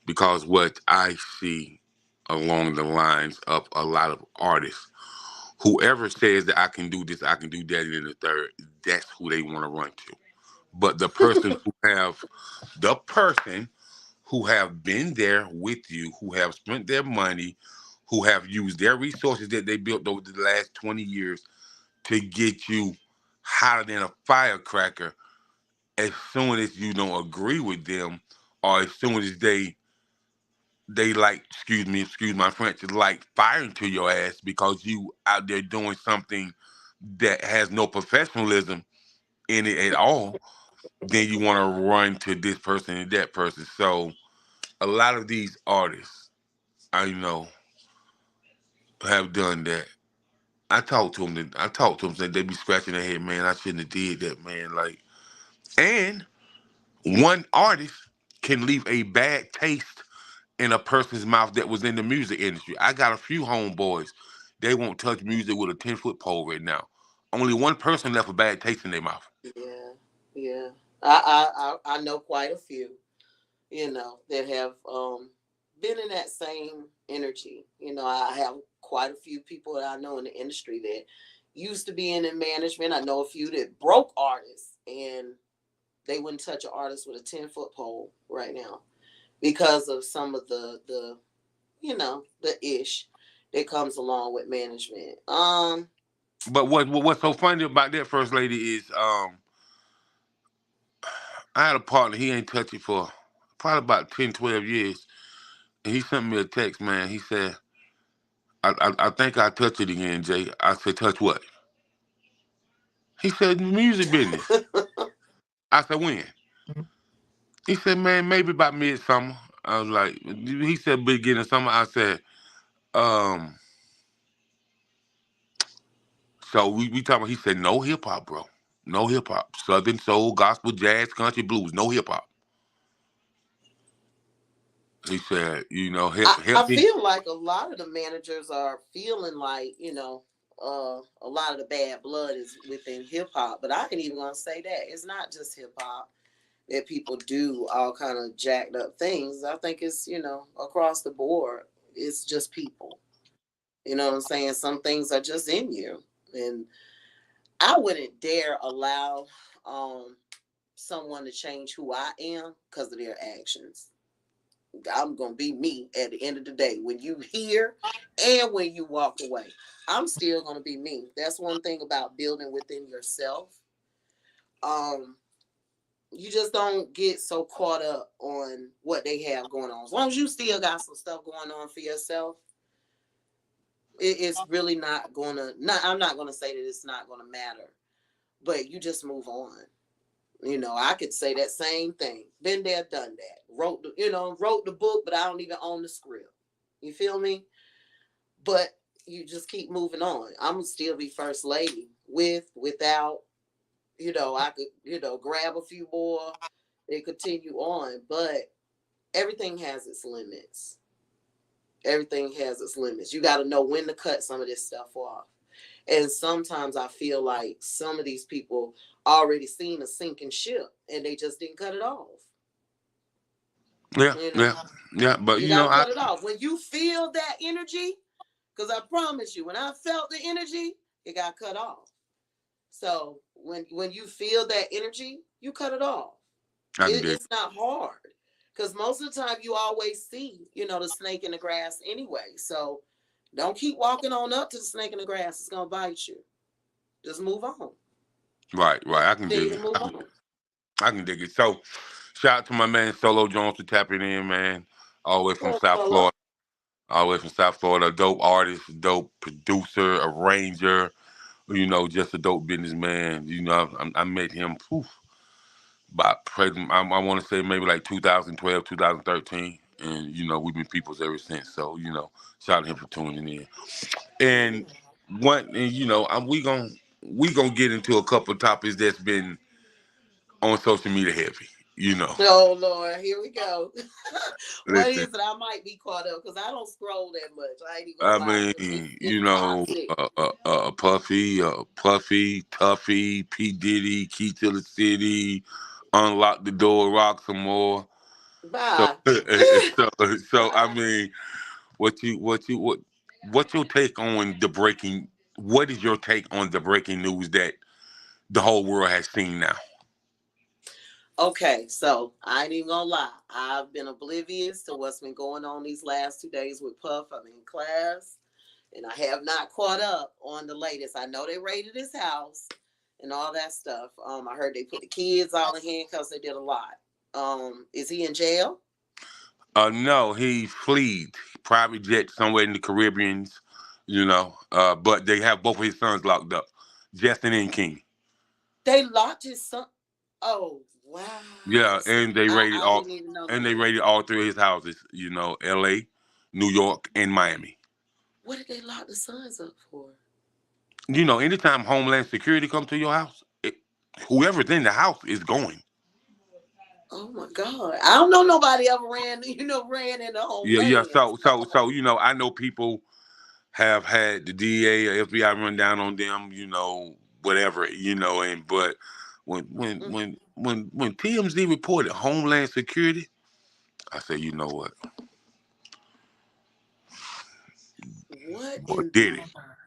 Because what I see along the lines of a lot of artists, whoever says that I can do this, I can do that, and the third, that's who they want to run to. But the person who have been there with you, who have spent their money, who have used their resources that they built over the last 20 years to get you hotter than a firecracker, as soon as you don't agree with them, or as soon as they like, excuse my French, like firing to your ass because you out there doing something that has no professionalism in it at all, then you want to run to this person and that person. So a lot of these artists I know have done that. I talked to them, said they be scratching their head, man, I shouldn't have did that, man. Like, and one artist can leave a bad taste in a person's mouth that was in the music industry. I got a few homeboys. They won't touch music with a 10-foot pole right now. Only one person left a bad taste in their mouth. Yeah. I know quite a few, that have been in that same energy. I have quite a few people that I know in the industry that used to be in the management. I know a few that broke artists and they wouldn't touch an artist with a 10-foot pole right now because of some of the the ish that comes along with management. But what's so funny about that, First Lady, is I had a partner, he ain't touched it for probably about 10, 12 years. And he sent me a text, man. He said, I think I touched it again, Jay. I said, touch what? He said, the music business. I said, when? He said, man, maybe about midsummer. I was like, he said beginning of summer. I said, um, so we talking about, he said, no hip hop, bro. No hip hop. Southern soul, gospel, jazz, country, blues, no hip hop. He said, I help me. feel like a lot of the managers are feeling like, a lot of the bad blood is within hip hop. But I ain't even gonna say that. It's not just hip hop that people do all kind of jacked up things. I think it's, across the board. It's just people. You know what I'm saying? Some things are just in you. And I wouldn't dare allow someone to change who I am because of their actions. I'm going to be me at the end of the day. When you hear and when you walk away, I'm still going to be me. That's one thing about building within yourself. Um, you just don't get so caught up on what they have going on. As long as you still got some stuff going on for yourself, it's really not gonna. Not I'm not gonna say that it's not gonna matter, but you just move on. I could say that same thing. Been there, done that. Wrote the book, but I don't even own the script. You feel me? But you just keep moving on. I'm gonna still be first lady without. I could grab a few more and continue on, but everything has its limits. Everything has its limits. You got to know when to cut some of this stuff off. And sometimes I feel like some of these people already seen a sinking ship and they just didn't cut it off. Yeah, You know, yeah, yeah. But you got to cut it off. When you feel that energy, because I promise you, when I felt the energy, it got cut off. So when you feel that energy, you cut it off. It's not hard. Because most of the time you always see, the snake in the grass anyway. So don't keep walking on up to the snake in the grass. It's going to bite you. Just move on. Right. I can dig it. I can dig it. So, shout out to my man Solo Jones for tapping in, man. All the way from South Florida. All the way from South Florida. A dope artist, dope producer, arranger. Just a dope businessman. I met him. About present, I want to say maybe like 2012, 2013, and we've been peoples ever since. So shout out to him for tuning in. And we gonna get into a couple of topics that's been on social media heavy. Oh Lord, here we go. What is Listen, it? I might be caught up because I don't scroll that much. I ain't even I gonna lie. mean, It's toxic. Puffy, Tuffy, P Diddy, Key to the City, Unlock the Door, Rock some more. So, Bye. so I mean, what's your take on the breaking? What is your take on the breaking news that the whole world has seen now? Okay, so I ain't even gonna lie. I've been oblivious to what's been going on these last 2 days with Puff. I'm in class, and I have not caught up on the latest. I know they raided his house and all that stuff. I heard they put the kids all in handcuffs. They did a lot. Is he in jail? No, he fled private jet somewhere in the Caribbeans. But they have both of his sons locked up, Justin and King. They locked his son. Oh wow! Yeah, and they raided I all, didn't even know and that. they raided all three of his houses. L.A., New York, and Miami. What did they lock the sons up for? Anytime Homeland Security come to your house, whoever's in the house is going. Oh my God! I don't know nobody ever ran into Yeah. Homeland. So I know people have had the DA or FBI run down on them. Whatever. And but when TMZ reported Homeland Security, I said, you know what? What Boy, in did it.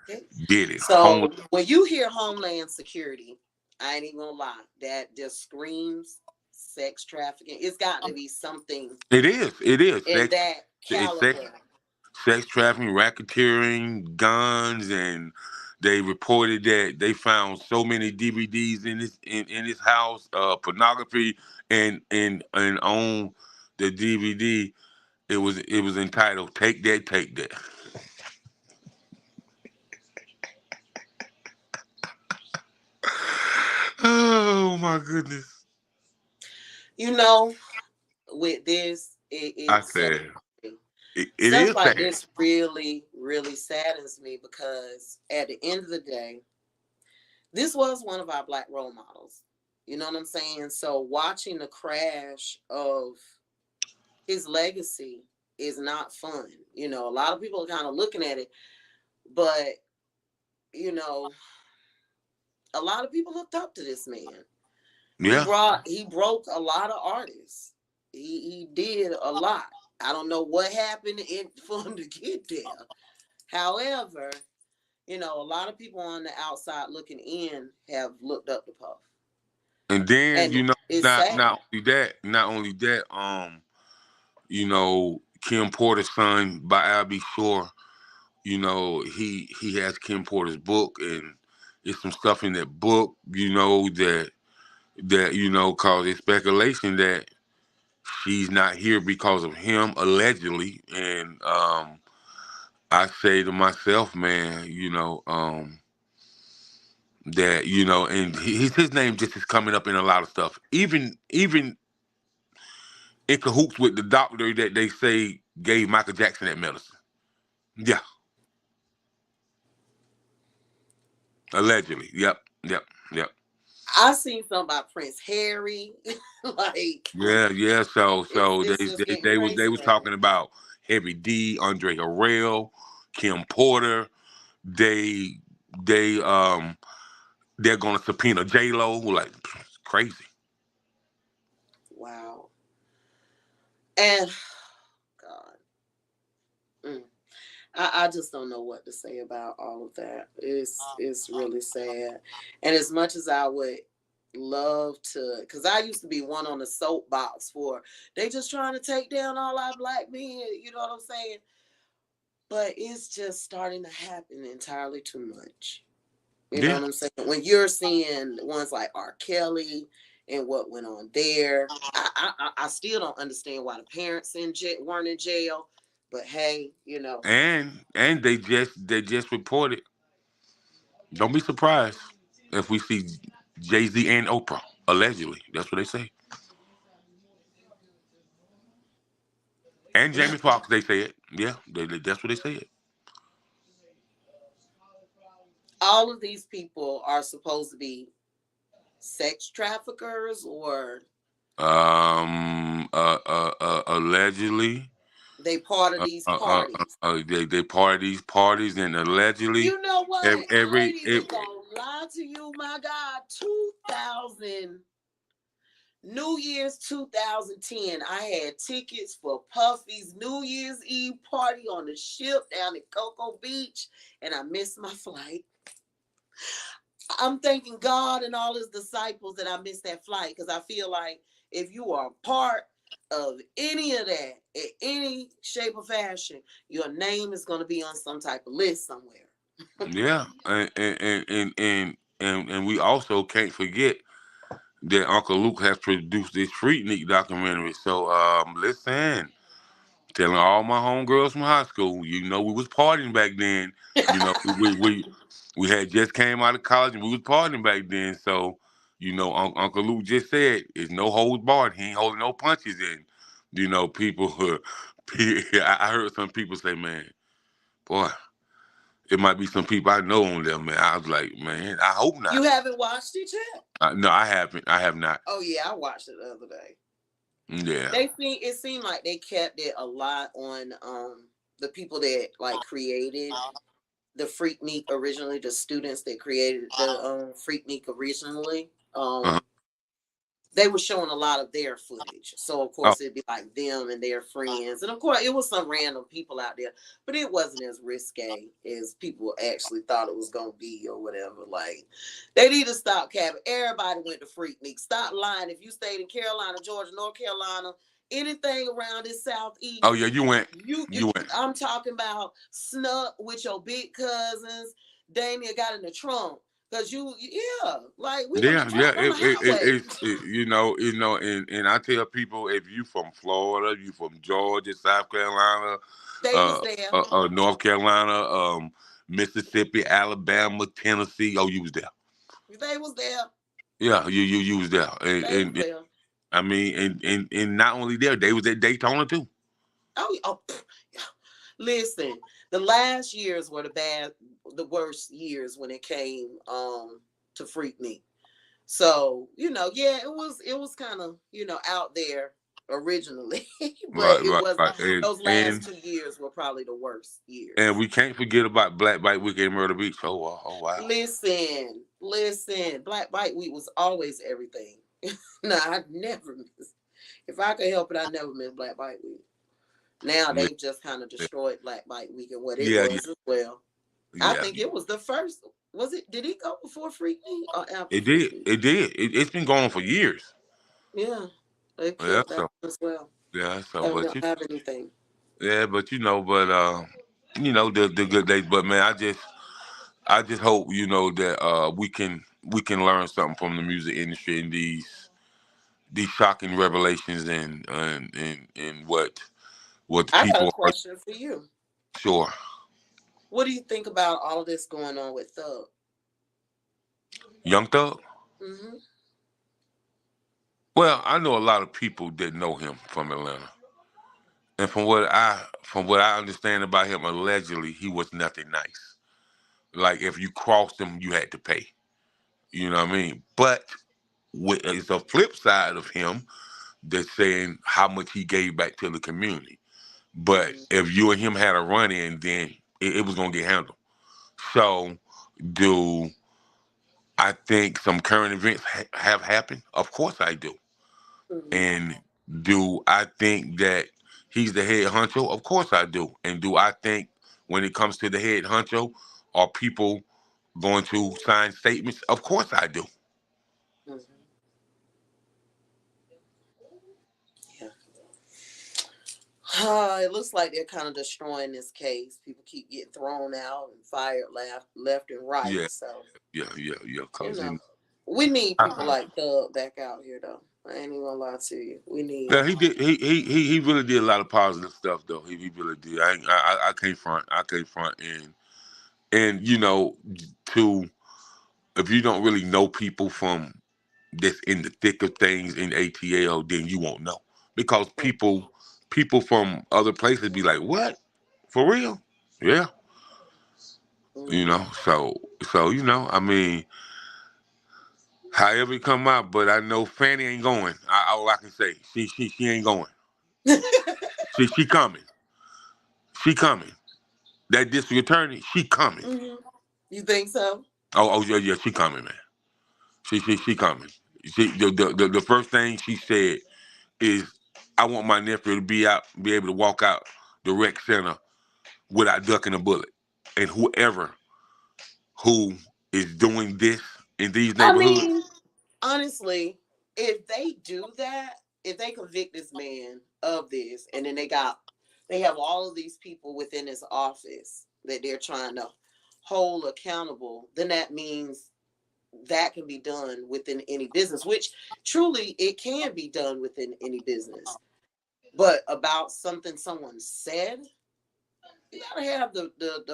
the Did it. So when you hear Homeland Security, I ain't even gonna lie, that just screams sex trafficking. It's got to be something It is. It is. in that It's caliber. sex trafficking, racketeering, guns, and they reported that they found so many DVDs in his house, pornography, and on the DVD, it was entitled "Take That, Take That." Oh my goodness! With this, I it's said it stuff is like sad. this really, really saddens me because at the end of the day, this was one of our Black role models. You know what I'm saying? So watching the crash of his legacy is not fun. A lot of people are kind of looking at it, but a lot of people looked up to this man. Yeah. He broke a lot of artists. He did a lot. I don't know what happened for him to get there. However, a lot of people on the outside looking in have looked up to Puff. And then And it's not sad. not only that, Kim Porter's son by Albie Shore. He has Kim Porter's book, and it's some stuff in that book, that that cause it's speculation that she's not here because of him allegedly, and I say to myself, man, that and his name just is coming up in a lot of stuff, even in cahoots with the doctor that they say gave Michael Jackson that medicine. Yeah, allegedly. Yep, yep, yep. I seen something about Prince Harry. Like, Yeah. So it's just getting they was crazy now. talking about Heavy D, Andre Harrell, Kim Porter. They they they're gonna subpoena J Lo. Like crazy. Wow. And God. Mm. I just don't know what to say about all of that. It's really sad. And as much as I would love to, because I used to be one on the soapbox for they just trying to take down all our black men, you know what I'm saying? But it's just starting to happen entirely too much. You know Yeah. what I'm saying? When you're seeing ones like R. Kelly and what went on there, I still don't understand why the parents weren't in jail. But hey, And they just reported. Don't be surprised if we see Jay-Z and Oprah. Allegedly. That's what they say. And Jamie Foxx, they say it. Yeah, that's what they said. all of these people are supposed to be sex traffickers, or Allegedly. they part of these parties. They part of these parties, and allegedly You know what? I every ain't even gonna lie to you, my God. 2000 New Year's 2010, I had tickets for Puffy's New Year's Eve party on the ship down in Cocoa Beach, and I missed my flight. I'm thanking God and all his disciples that I missed that flight, because I feel like if you are a part of any of that in any shape or fashion, your name is going to be on some type of list somewhere. yeah, and we also can't forget that Uncle Luke has produced this Freaknik documentary. So listen, telling all my homegirls from high school, we was partying back then. We had just came out of college and we was partying back then. So Uncle Luke just said it's no holds barred. He ain't holding no punches in. People. I heard some people say, man, boy, it might be some people I know on there, man. I was like, man, I hope not. You haven't watched it yet? No, I haven't. I have not. Oh yeah, I watched it the other day. Yeah. It seemed like they kept it a lot on the people that like created the Freaknik originally, the students that created the Freaknik originally. Uh-huh. They were showing a lot of their footage. So of Oh, course it'd be like them and their friends. And of course it was some random people out there, but it wasn't as risque as people actually thought it was gonna be or whatever. Like, they need to stop capping. Everybody went to Freaknik. Stop lying. If you stayed in Carolina, Georgia, North Carolina, anything around this southeast, oh yeah, you went. you You went. I'm talking about snuck with your big cousins. Damien got in the trunk. Cause like we gonna Yeah, be yeah. driving on the highway. And I tell people, if you from Florida, you from Georgia, South Carolina, They was there. North Carolina, Mississippi, Alabama, Tennessee. Oh, you was there. They was there. Yeah, you was there. They was there. I mean, and not only there, they was at Daytona too. Oh, listen. The last years were the worst years when it came to Freaknik. So it was kind of out there originally, but it Right, was right. those last 2 years were probably the worst years. And we can't forget about Black Bike Weekend in Myrtle Beach. Oh wow. Listen. Black Bike Week was always everything. No, I never miss. If I could help it, I never miss Black Bike Week. Now Yeah, they've just kind of destroyed Black Bike Week and what it yeah, was as well. I yeah. think it was the first. Was it? Did it go before Freaknik or after It did. Freaknik? It did. It's been going on for years. Yeah, they Yeah. killed that So as well. yeah. So, They but don't have anything. yeah, but the good days. But man, I just hope that we can. we can learn something from the music industry and these shocking revelations and what the I got a people are. question for you. Sure. What do you think about all of this going on with Thug? Young Thug. Hmm. Well, I know a lot of people that know him from Atlanta, and from what I understand about him, allegedly he was nothing nice. Like if you crossed him, you had to pay. You know what I mean? But it's a flip side of him that's saying how much he gave back to the community. But Hmm. if you and him had a run in, then it was gonna get handled. So, do I think some current events have happened? Of course I do. Hmm. And do I think that he's the head honcho? Of course I do. And do I think when it comes to the head honcho, are people going to sign statements? Of course I do. Hmm. Yeah. It looks like they're kind of destroying this case. People keep getting thrown out and fired left and right. Yeah, So, yeah. you Cause know, we need people like Thug back out here, though. I ain't even gonna lie to you. We need yeah, him. he did. He really did a lot of positive stuff, though. He really did. I can't front. I can't front. And to if you don't really know people from that's in the thick of things in ATL, then you won't know because people from other places be like, "What? For real? Yeah." You Mm-hmm. know. So I mean, however it come out, but I know Fanny ain't going. All I can say, she ain't going. She coming. She coming. That district attorney, she coming. Hmm. You think so? Oh yeah, she coming, man. She coming. The first thing she said is, I want my nephew to be able to walk out the rec center without ducking a bullet. And whoever who is doing this in these I neighborhoods, mean, honestly, if they do that, if they convict this man of this, and then they have all of these people within his office that they're trying to hold accountable, then that means that can be done within any business, which truly it can be done within any business. But about something someone said, you gotta have the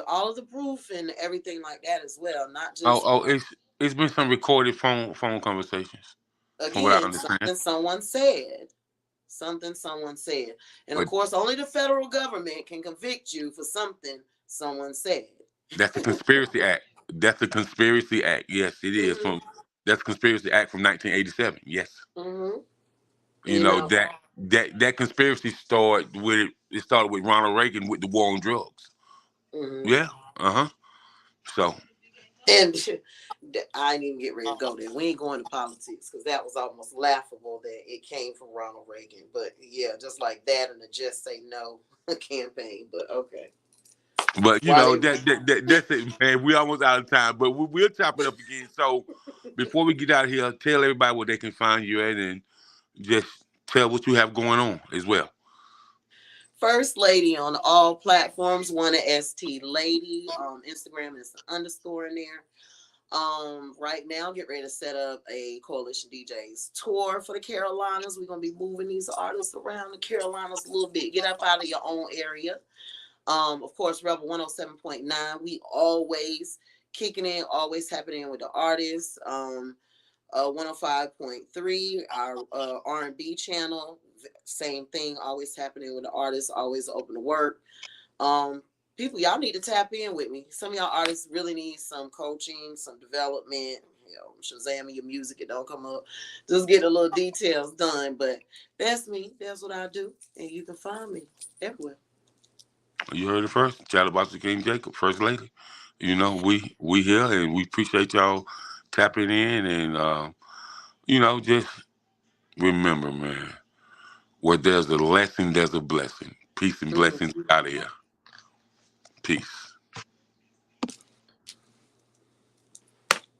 all of the proof and everything like that as well, not oh just oh, it's been some recorded phone conversations, from what I again understand. something someone said. Something someone said. And of But course, only the federal government can convict you for something someone said. that's a conspiracy act. That's a conspiracy act. Yes, it is. Hmm. That's a conspiracy act from 1987. Yes. Hmm. You You know know. that conspiracy started with Ronald Reagan with the war on drugs. Hmm. Yeah. Uh-huh. So, And I didn't even get ready to go there. We ain't going to politics because that was almost laughable that it came from Ronald Reagan. But yeah, just like that and the Just Say No campaign. But okay. but Why they that's it, man. We almost out of time, but we'll chop it up again. So, before we get out of here, tell everybody where they can find you at, and just tell what you have going on as well. First Lady on all platforms, one at ST Lady. Instagram is the underscore in there. Right now, get ready to set up a Coalition DJs tour for the Carolinas. We're gonna be moving these artists around the Carolinas a little bit. Get up out of your own area. Of course, Rebel 107.9. We always kicking in, always happening with the artists. 105.3, our R&B channel. Same thing, always happening with the artists, always open to work. Um, People, y'all need to tap in with me. Some of y'all artists really need some coaching, some development. Shazamming your music, it don't come up. Just get the little details done. But that's me. That's what I do. And you can find me everywhere. You heard it first. Chatterbox with King Jacob, First Lady. We here and we appreciate y'all tapping in and just remember, man, where there's a lesson, there's a blessing. Peace and blessings Mhm. out of here. Peace.